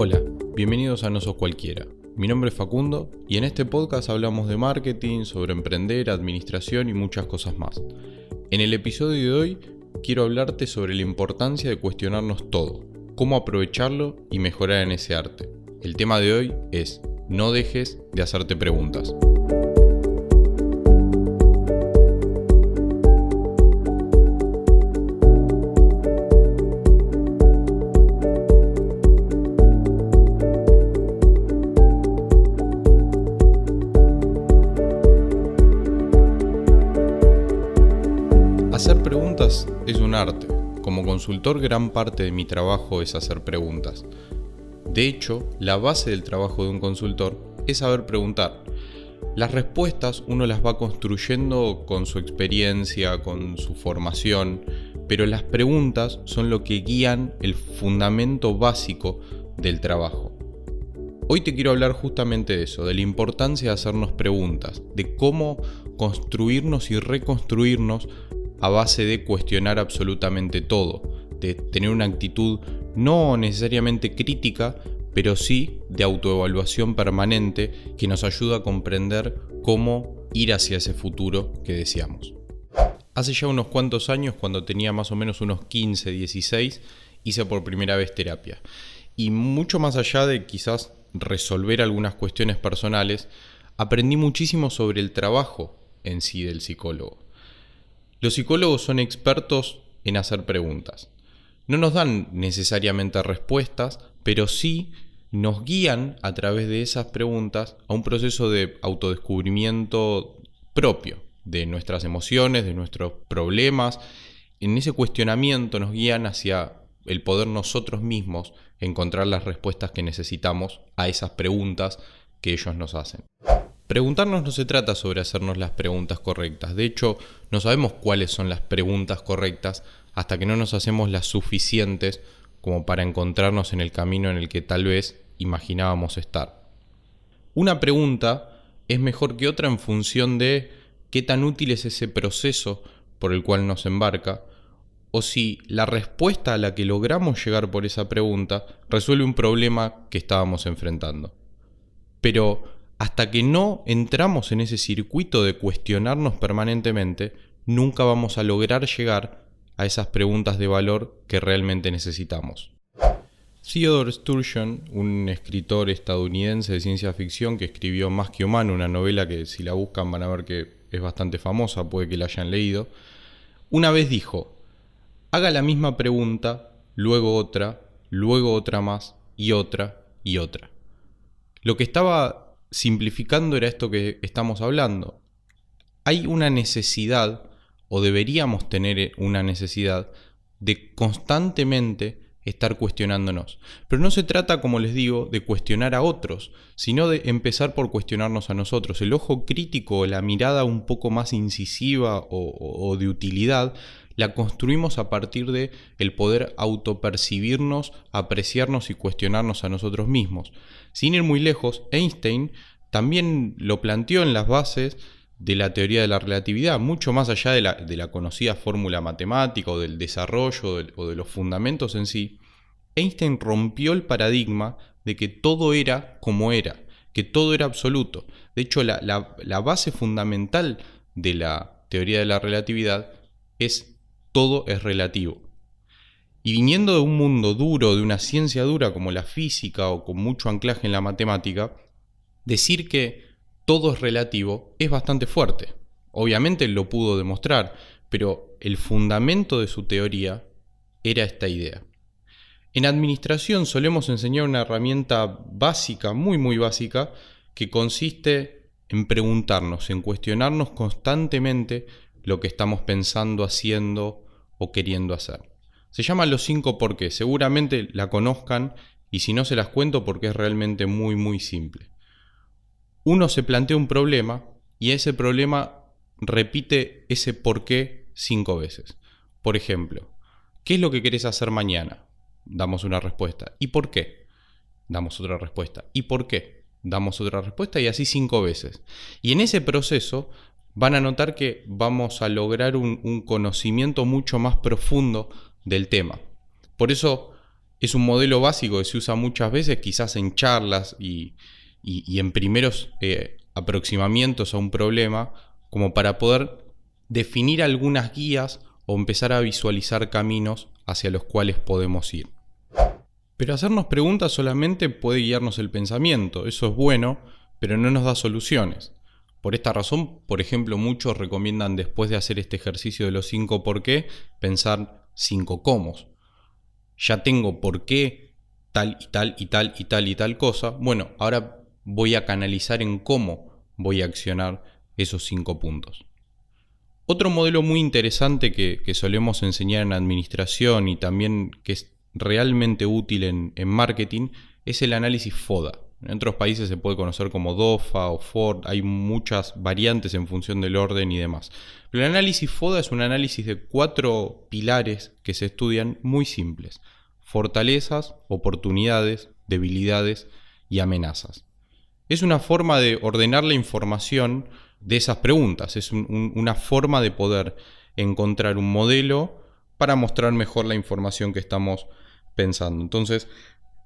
Hola, bienvenidos a No Sos Cualquiera. Mi nombre es Facundo y en este podcast hablamos de marketing, sobre emprender, administración y muchas cosas más. En el episodio de hoy quiero hablarte sobre la importancia de cuestionarnos todo, cómo aprovecharlo y mejorar en ese arte. El tema de hoy es: no dejes de hacerte preguntas. Hacer preguntas es un arte. Como consultor, gran parte de mi trabajo es hacer preguntas. De hecho, la base del trabajo de un consultor es saber preguntar. Las respuestas uno las va construyendo con su experiencia, con su formación, pero las preguntas son lo que guían el fundamento básico del trabajo. Hoy te quiero hablar justamente de eso, de la importancia de hacernos preguntas, de cómo construirnos y reconstruirnos a base de cuestionar absolutamente todo, de tener una actitud no necesariamente crítica, pero sí de autoevaluación permanente que nos ayuda a comprender cómo ir hacia ese futuro que deseamos. Hace ya unos cuantos años, cuando tenía más o menos unos 15, 16, hice por primera vez terapia. Y mucho más allá de quizás resolver algunas cuestiones personales, aprendí muchísimo sobre el trabajo en sí del psicólogo. Los psicólogos son expertos en hacer preguntas. No nos dan necesariamente respuestas, pero sí nos guían a través de esas preguntas a un proceso de autodescubrimiento propio de nuestras emociones, de nuestros problemas. En ese cuestionamiento nos guían hacia el poder nosotros mismos encontrar las respuestas que necesitamos a esas preguntas que ellos nos hacen. Preguntarnos no se trata sobre hacernos las preguntas correctas. De hecho, no sabemos cuáles son las preguntas correctas hasta que no nos hacemos las suficientes como para encontrarnos en el camino en el que tal vez imaginábamos estar. Una pregunta es mejor que otra en función de qué tan útil es ese proceso por el cual nos embarca, o si la respuesta a la que logramos llegar por esa pregunta resuelve un problema que estábamos enfrentando. Pero hasta que no entramos en ese circuito de cuestionarnos permanentemente, nunca vamos a lograr llegar a esas preguntas de valor que realmente necesitamos. Theodore Sturgeon, un escritor estadounidense de ciencia ficción que escribió Más que humano, una novela que si la buscan van a ver que es bastante famosa, puede que la hayan leído, una vez dijo: haga la misma pregunta, luego otra más y otra y otra. Lo que estaba simplificando era esto que estamos hablando. Hay una necesidad, o deberíamos tener una necesidad, de constantemente estar cuestionándonos. Pero no se trata, como les digo, de cuestionar a otros, sino de empezar por cuestionarnos a nosotros. El ojo crítico, la mirada un poco más incisiva o de utilidad, la construimos a partir de el poder autopercibirnos, apreciarnos y cuestionarnos a nosotros mismos. Sin ir muy lejos, Einstein también lo planteó en las bases de la teoría de la relatividad, mucho más allá de la conocida fórmula matemática o del desarrollo o de los fundamentos en sí. Einstein rompió el paradigma de que todo era como era, que todo era absoluto. De hecho, la base fundamental de la teoría de la relatividad es: todo es relativo. Y viniendo de un mundo duro, de una ciencia dura como la física o con mucho anclaje en la matemática, decir que todo es relativo es bastante fuerte. Obviamente lo pudo demostrar, pero el fundamento de su teoría era esta idea. En administración solemos enseñar una herramienta básica, muy básica, que consiste en preguntarnos, en cuestionarnos constantemente lo que estamos pensando, haciendo o queriendo hacer. Se llama los 5 por qué. Seguramente la conozcan y si no se las cuento porque es realmente muy simple. Uno se plantea un problema y ese problema repite ese por qué 5 veces. Por ejemplo, ¿qué es lo que querés hacer mañana? Damos una respuesta. ¿Y por qué? Damos otra respuesta. ¿Y por qué? Damos otra respuesta y así 5 veces. Y en ese proceso van a notar que vamos a lograr un conocimiento mucho más profundo del tema. Por eso Es un modelo básico que se usa muchas veces, quizás en charlas y en primeros aproximamientos a un problema, como para poder definir algunas guías o empezar a visualizar caminos hacia los cuales podemos ir. Pero hacernos preguntas solamente puede guiarnos el pensamiento, eso es bueno, pero no nos da soluciones. Por esta razón, por ejemplo, muchos recomiendan después de hacer este ejercicio de los 5 por qué, pensar 5 cómo. Ya tengo por qué tal y tal y tal y tal y tal cosa. Bueno, ahora voy a canalizar en cómo voy a accionar esos 5 puntos. Otro modelo muy interesante que solemos enseñar en administración y también que es realmente útil en marketing es el análisis FODA. En otros países se puede conocer como DOFA o FORD, hay muchas variantes en función del orden y demás. Pero el análisis FODA es un análisis de 4 pilares que se estudian muy simples: fortalezas, oportunidades, debilidades y amenazas. Es una forma de ordenar la información de esas preguntas, es una forma de poder encontrar un modelo para mostrar mejor la información que estamos pensando. Entonces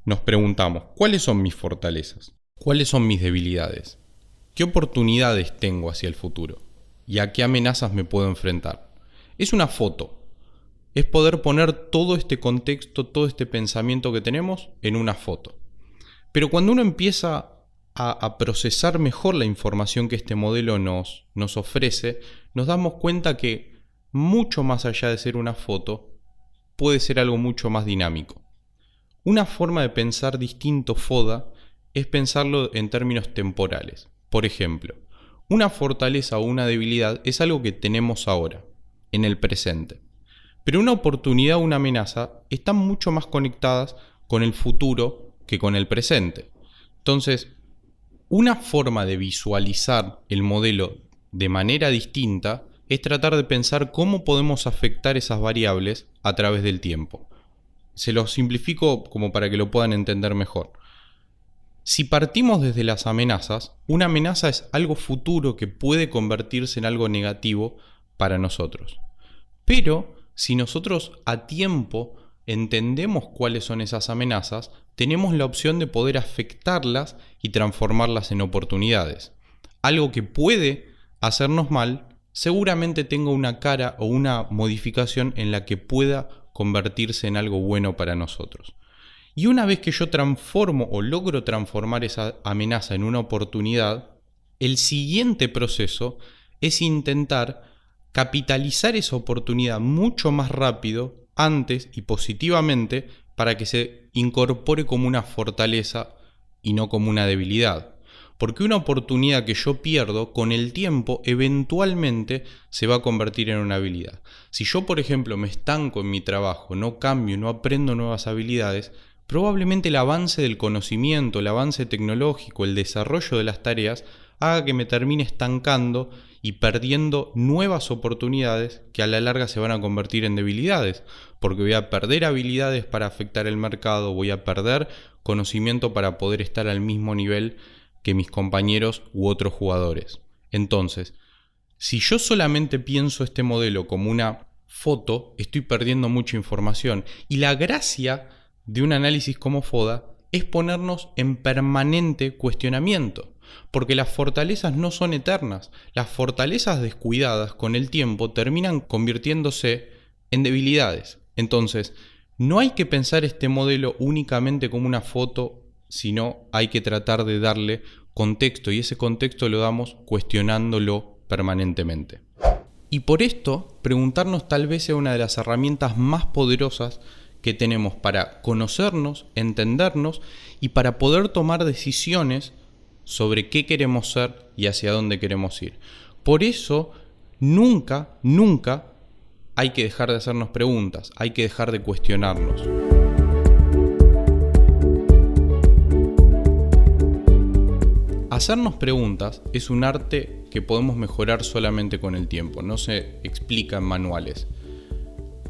nos preguntamos, ¿cuáles son mis fortalezas? ¿Cuáles son mis debilidades? ¿Qué oportunidades tengo hacia el futuro? ¿Y a qué amenazas me puedo enfrentar? Es una foto. Es poder poner todo este contexto, todo este pensamiento que tenemos en una foto. Pero cuando uno empieza a procesar mejor la información que este modelo nos ofrece, nos damos cuenta que mucho más allá de ser una foto, puede ser algo mucho más dinámico. Una forma de pensar distinto FODA es pensarlo en términos temporales. Por ejemplo, una fortaleza o una debilidad es algo que tenemos ahora, en el presente. Pero una oportunidad o una amenaza están mucho más conectadas con el futuro que con el presente. Entonces, una forma de visualizar el modelo de manera distinta es tratar de pensar cómo podemos afectar esas variables a través del tiempo. Se lo simplifico como para que lo puedan entender mejor. Si partimos desde las amenazas, una amenaza es algo futuro que puede convertirse en algo negativo para nosotros. Pero si nosotros a tiempo entendemos cuáles son esas amenazas, tenemos la opción de poder afectarlas y transformarlas en oportunidades. Algo que puede hacernos mal, seguramente tenga una cara o una modificación en la que pueda convertirse en algo bueno para nosotros. Y una vez que yo transformo o logro transformar esa amenaza en una oportunidad, el siguiente proceso es intentar capitalizar esa oportunidad mucho más rápido, antes y positivamente, para que se incorpore como una fortaleza y no como una debilidad. Porque una oportunidad que yo pierdo, con el tiempo, eventualmente se va a convertir en una habilidad. Si yo, por ejemplo, me estanco en mi trabajo, no cambio, no aprendo nuevas habilidades, probablemente el avance del conocimiento, el avance tecnológico, el desarrollo de las tareas, haga que me termine estancando y perdiendo nuevas oportunidades que a la larga se van a convertir en debilidades, porque voy a perder habilidades para afectar el mercado, voy a perder conocimiento para poder estar al mismo nivel que mis compañeros u otros jugadores. Entonces, si yo solamente pienso este modelo como una foto, estoy perdiendo mucha información. Y la gracia de un análisis como FODA es ponernos en permanente cuestionamiento, porque las fortalezas no son eternas. Las fortalezas descuidadas con el tiempo terminan convirtiéndose en debilidades. Entonces, no hay que pensar este modelo únicamente como una foto, sino hay que tratar de darle contexto, y ese contexto lo damos cuestionándolo permanentemente. Y por esto, preguntarnos tal vez sea una de las herramientas más poderosas que tenemos para conocernos, entendernos y para poder tomar decisiones sobre qué queremos ser y hacia dónde queremos ir. Por eso, nunca hay que dejar de hacernos preguntas, hay que dejar de cuestionarnos. Hacernos preguntas es un arte que podemos mejorar solamente con el tiempo, no se explica en manuales.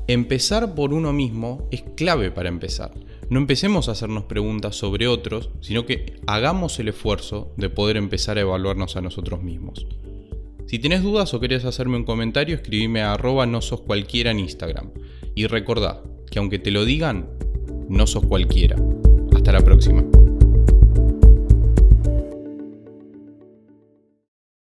Empezar por uno mismo es clave para empezar. No empecemos a hacernos preguntas sobre otros, sino que hagamos el esfuerzo de poder empezar a evaluarnos a nosotros mismos. Si tenés dudas o querés hacerme un comentario, escribime a @nososcualquiera en Instagram. Y recordá que aunque te lo digan, no sos cualquiera.